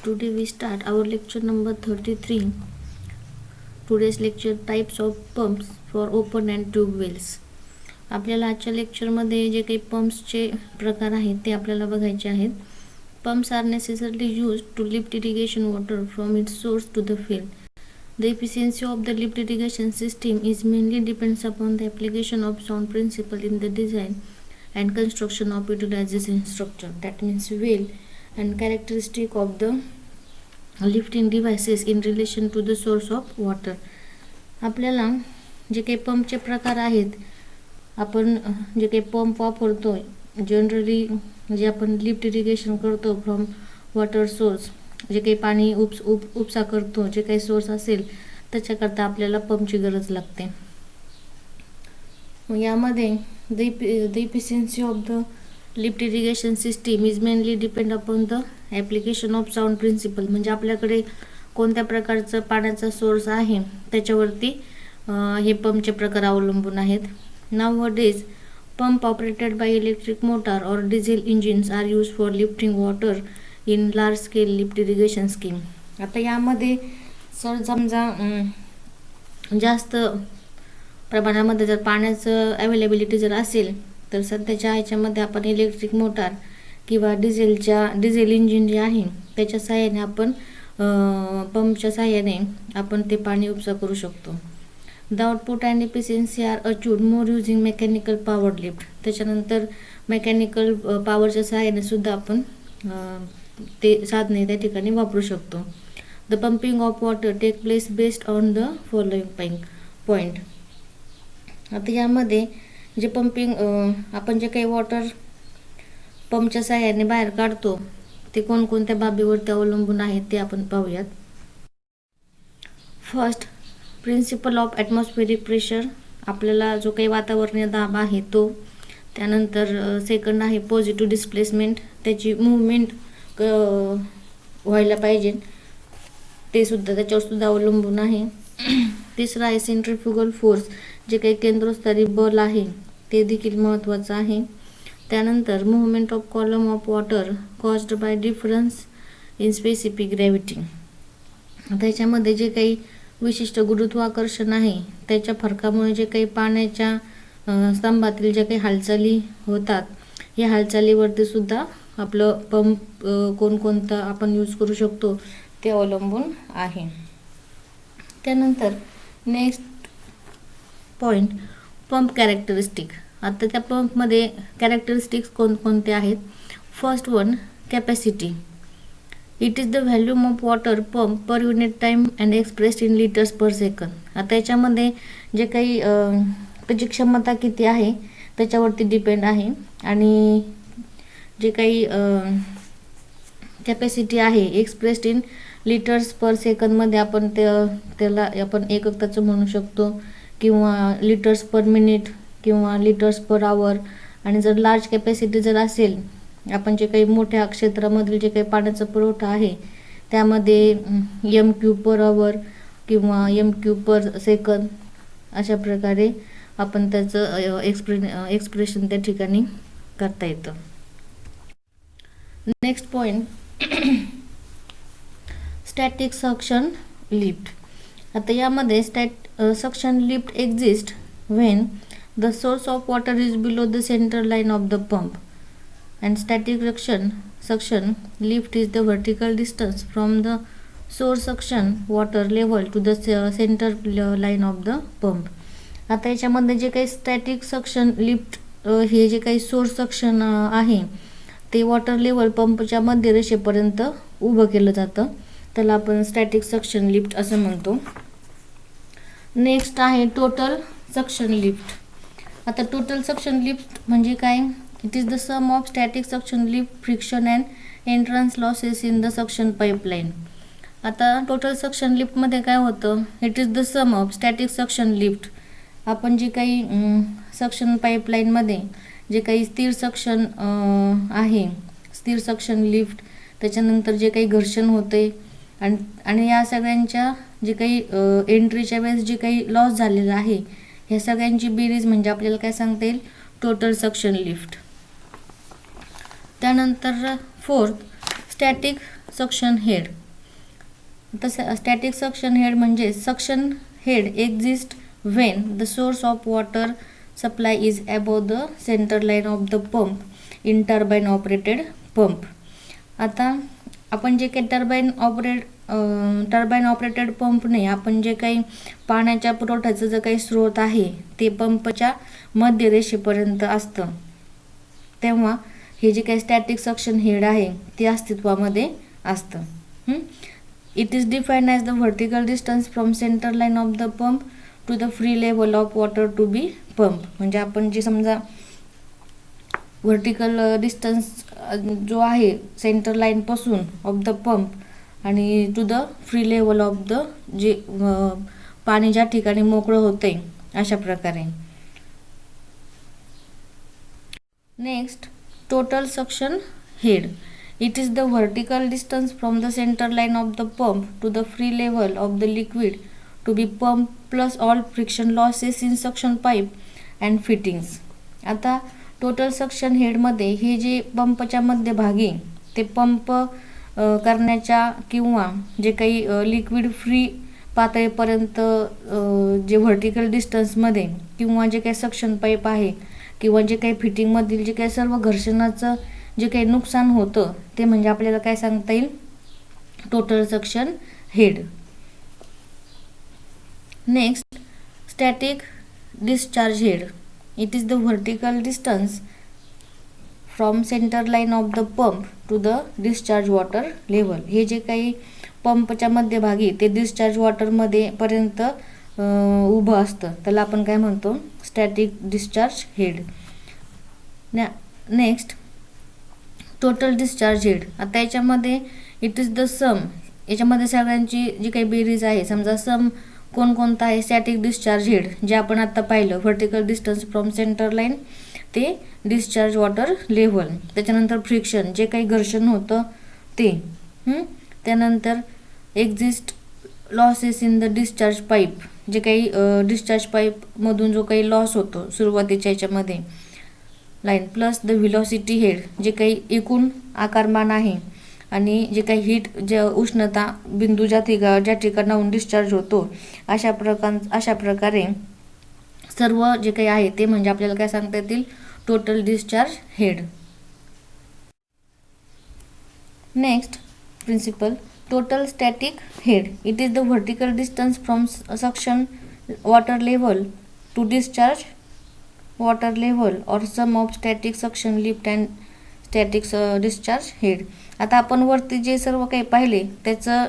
Today we start our lecture number 33. Today's lecture types of pumps for open and tube wells. आपल्याला आजच्या लेक्चरमध्ये जे काही पंप्सचे प्रकार आहेत ते आपल्याला बघायचे आहेत. Pumps are necessarily used to lift irrigation water from its source to the field. The efficiency of the lift irrigation system is mainly depends upon the application of sound principle in the design and construction of utilization structure. That means well and characteristic of the lifting devices in relation to the source of water. आपल्याला जे काही पंपचे प्रकार आहेत, आपण जे काही pump वापरतो generally जे आपण लिफ्ट इरिगेशन करतो फ्रॉम वॉटर सोर्स, जे काही पाणी उपसा करतो, जे काही सोर्स असेल त्याच्याकरता आपल्याला पंपची गरज लागते. यामध्ये the efficiency of the lift irrigation system is mainly depend upon the application of sound principle. म्हणजे आपल्याकडे कोणत्या प्रकारचं पाण्याचा सोर्स आहे त्याच्यावरती हे पंपचे प्रकार अवलंबून आहेत. Nowadays pump operated by electric motor or diesel engines are used for lifting water in large scale lift irrigation scheme. आता यामध्ये सर समजा जास्त प्रमाणामध्ये जर पाण्याचं अवेलेबिलिटी जर असेल तर सध्याच्या ह्याच्यामध्ये आपण इलेक्ट्रिक मोटार किंवा डिझेल इंजिन जे आहे त्याच्या सहाय्याने आपण पंपच्या सहाय्याने आपण ते पाणी उपसा करू शकतो. The output and efficiency are achieved more using mechanical power lift. त्याच्यानंतर मेकॅनिकल पॉवरच्या सहाय्याने सुद्धा आपण ते साधने त्या ठिकाणी वापरू शकतो. The pumping of water take place based on the following point. आता यामध्ये जे पंपिंग आपण जे काही वॉटर पंपच्या सहाय्याने बाहेर काढतो ते कोणकोणत्या बाबीवरती अवलंबून आहेत ते आपण पाहूयात. First, principle of atmospheric pressure, आपल्याला जो काही वातावरणीय दाब आहे तो. त्यानंतर सेकंड आहे पॉझिटिव्ह डिस्प्लेसमेंट, त्याची मूवमेंट व्हायला पाहिजे ते सुद्धा त्याच्यावर सुद्धा अवलंबून आहे. तिसरा आहे सेंट्रिफ्युगल फोर्स, जे काही केंद्रस्थानी बल आहे ते देखील महत्त्वाचं आहे. त्यानंतर movement of column of water caused by difference in specific gravity. त्याच्यामध्ये जे काही विशिष्ट गुरुत्वाकर्षण आहे त्याच्या फरकामुळे जे काही पाण्याच्या स्तंभातील ज्या काही हालचाली होतात या हालचालीवरती सुद्धा आपलं पंप कोणकोणता आपण यूज करू शकतो ते अवलंबून आहे. त्यानंतर नेक्स्ट पॉईंट, पंप कॅरेक्टरिस्टिक. आता त्या पंपमध्ये कॅरेक्टरिस्टिक्स कोणकोणते आहेत. First one, capacity. It is the volume of water pump per unit time and expressed in litres per second. आता याच्यामध्ये जे काही त्याची क्षमता किती आहे त्याच्यावरती डिपेंड आहे आणि जे काही कॅपॅसिटी आहे एक्सप्रेस्ड इन लिटर्स पर सेकंदमध्ये आपण त्याला आपण एककताचं म्हणू शकतो किंवा लिटर्स पर मिनिट किंवा लिटर्स पर आवर. आणि जर लार्ज कॅपॅसिटी जर असेल, आपण जे काही मोठ्या क्षेत्रामधील जे काही पाण्याचा पुरवठा आहे त्यामध्ये एम क्यूब पर आवर किंवा एम क्यूब पर सेकंद अशा प्रकारे आपण त्याचं एक्सप्रेशन त्या ठिकाणी करता येतं. Next point, static suction lift. आता यामध्ये suction lift exist when the source of water is below the centre line of the pump and static suction lift is the vertical distance from the source suction water level to the centre line of the pump. आता याच्यामध्ये जे काही static suction lift हे जे काही source suction आहे ते water level पंपच्या मध्य रेषेपर्यंत उभं केलं जातं, त्याला आपण स्टॅटिक सक्शन लिफ्ट असं म्हणतो. नेक्स्ट आहे टोटल सक्शन लिफ्ट. आता टोटल सक्शन लिफ्ट म्हणजे काय. It is the sum of static suction lift friction and entrance losses in the suction pipeline. आता टोटल सक्शन लिफ्टमध्ये काय होतं, it is the sum of static suction lift. आपण जे काही सक्शन पाईपलाईनमध्ये जे काही स्थिर सक्शन आहे, स्थिर सक्शन लिफ्ट, त्याच्यानंतर जे काही घर्षण होते आणि या सगळ्यांच्या जे काही एंट्रीच्या वेळेस जे काही लॉस झालेला आहे ह्या सगळ्यांची बेरीज म्हणजे आपल्याला काय सांगता येईल, टोटल सक्शन लिफ्ट. त्यानंतर फोर्थ, स्टॅटिक सक्शन हेड. तसं स्टॅटिक सक्शन हेड म्हणजे suction head exist when the source of water supply is above the centre line of the pump in turbine operated pump. आता आपण जे काही turbine operated पंपने आपण जे काही पाण्याच्या पुरवठ्याचं जे काही स्रोत आहे ते पंपच्या मध्य रेषेपर्यंत असतं, तेव्हा हे जे काही स्टॅटिक सक्शन हेड आहे ते अस्तित्वामध्ये असतं. It is defined as the vertical distance from centre line of the pump to the free level of water to be pump. म्हणजे आपण जे समजा व्हर्टिकल डिस्टन्स जो आहे सेंटर लाईनपासून ऑफ द पंप आणि to the free level of the जे पाणी ज्या ठिकाणी मोकळं होतंय अशा प्रकारे. Next, total suction head. It is the vertical distance from the center line of the pump to the free level of the liquid to be pumped plus all friction losses in suction pipe and fittings. आता total suction हेडमध्ये हे जे पंपच्या मध्यभागी ते pump करण्याच्या किंवा जे काही liquid free पातळीपर्यंत जे व्हर्टिकल डिस्टन्समध्ये किंवा जे काही सक्शन पाईप आहे किंवा जे काही फिटिंगमधील जे काही सर्व घर्षणाचं जे काही नुकसान होतं ते म्हणजे आपल्याला काय सांगता येईल, total suction head. Next, static discharge head. It is the vertical distance from centre line of the pump to the discharge water level. हे जे काही पंपच्या मध्यभागी ते डिस्चार्ज वॉटरमध्ये पर्यंत उभं असतं त्याला आपण काय म्हणतो, static discharge head. Next, total discharge head. आता याच्यामध्ये इट इज द सम, याच्यामध्ये सगळ्यांची जी काही बेरीज आहे, समजा सम कोणकोणता आहे, स्टॅटिक डिस्चार्ज हेड जे आपण आता पाहिलं, vertical distance from centre line ते डिस्चार्ज वॉटर लेव्हल, त्याच्यानंतर फ्रिक्शन जे काही घर्षण होतं ते, त्यानंतर exist losses in the discharge pipe, जे काही डिस्चार्ज पाईपमधून जो काही लॉस होतो सुरुवातीच्या याच्यामध्ये line, plus the velocity head जे काही एकूण आकारमान आहे आणि जे काही हीट जे उष्णता बिंदू ज्या ठिकाणाहून डिस्चार्ज होतो अशा प्रकारे सर्व जे काही आहे ते म्हणजे आपल्याला काय सांगता येतील, total discharge head. Next principle, total static head. It is the vertical distance from suction water level to discharge water level or sum of static suction lift and static discharge head. आता आपण वरती जे सर्व काही पाहिले त्याचं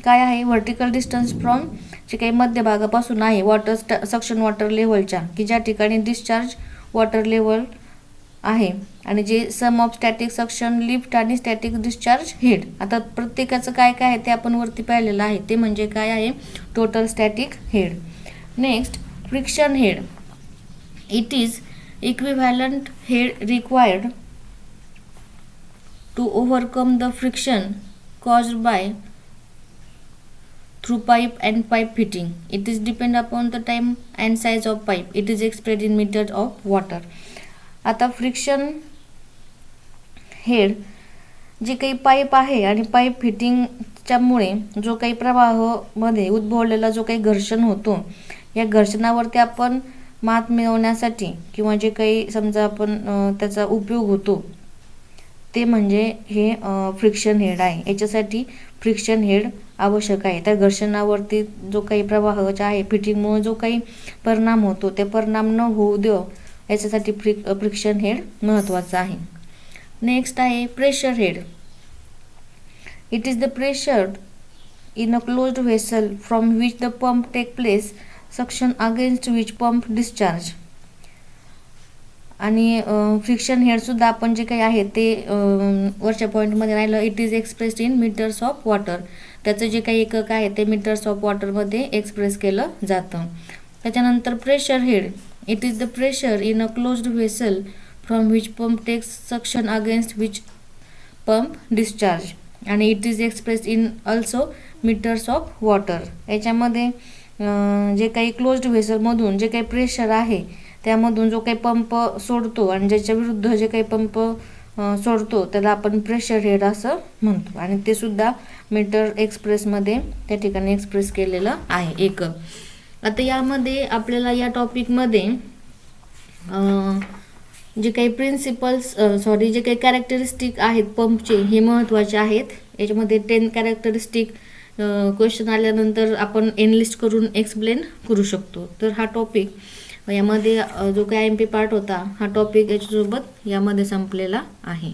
काय आहे, व्हर्टिकल डिस्टन्स फ्रॉम जे काही मध्यभागापासून आहे सक्शन वॉटर लेवलच्या की ज्या ठिकाणी डिस्चार्ज वॉटर लेवल आहे आणि जे सम ऑफ स्टॅटिक सक्शन लिफ्ट आणि स्टॅटिक डिस्चार्ज हेड. आता प्रत्येकाचं काय काय आहे ते आपण वरती पाहिलेलं आहे, ते म्हणजे काय आहे, total static head. Next, friction head. It is equivalent head required to overcome the friction caused by through pipe and pipe fitting. It is depend upon the time and size of pipe. It is expressed in meters of water. आता friction head जे काही pipe आहे आणि pipe फिटिंगच्यामुळे जो काही प्रवाहामध्ये उद्भवलेला जो काही घर्षण होतो या घर्षणावरती आपण मात मिळवण्यासाठी किंवा जे काही समजा आपण त्याचा उपयोग होतो ते म्हणजे हे फ्रिक्शन हेड आहे. याच्यासाठी फ्रिक्शन हेड आवश्यक आहे. त्या घर्षणावरती जो काही प्रवाहाचा आहे फिटिंगमुळे जो काही परिणाम होतो ते परिणाम न होऊ देव याच्यासाठी फ्रिक्शन हेड महत्त्वाचं आहे. नेक्स्ट आहे pressure head. It is the pressure in a closed vessel from which the pump take place suction against which pump discharge. आणि फ्रिक्शन हेडसुद्धा आपण जे काही आहे ते वरच्या पॉईंटमध्ये राहिलं, it is expressed in metres of water. त्याचं जे काही एकक आहे ते मीटर्स ऑफ वॉटरमध्ये एक्सप्रेस केलं जातं. त्याच्यानंतर pressure head. It is the pressure in a closed vessel from which pump takes suction against which pump discharge आणि it is expressed in also metres of water. याच्यामध्ये जे काही क्लोज्ड व्हेसलमधून जे काही pressure आहे त्यामधून जो काही पंप सोडतो आणि ज्याच्या विरुद्ध जे काही पंप सोडतो त्याला आपण प्रेशर हेड असं म्हणतो, आणि ते सुद्धा मीटर एक्सप्रेसमध्ये त्या ठिकाणी एक्सप्रेस केलेलं आहे एकक. आता यामध्ये आपल्याला या टॉपिकमध्ये जे काही प्रिन्सिपल्स जे काही कॅरेक्टरिस्टिक आहेत पंपचे हे महत्त्वाचे आहेत. याच्यामध्ये 10 कॅरेक्टरिस्टिक क्वेश्चन आल्यानंतर आपण एनलिस्ट करून एक्सप्लेन करू शकतो. तर हा टॉपिक यामध्ये जो काही IMP पार्ट होता हा टॉपिक याच्यासोबत यामध्ये संपलेला आहे.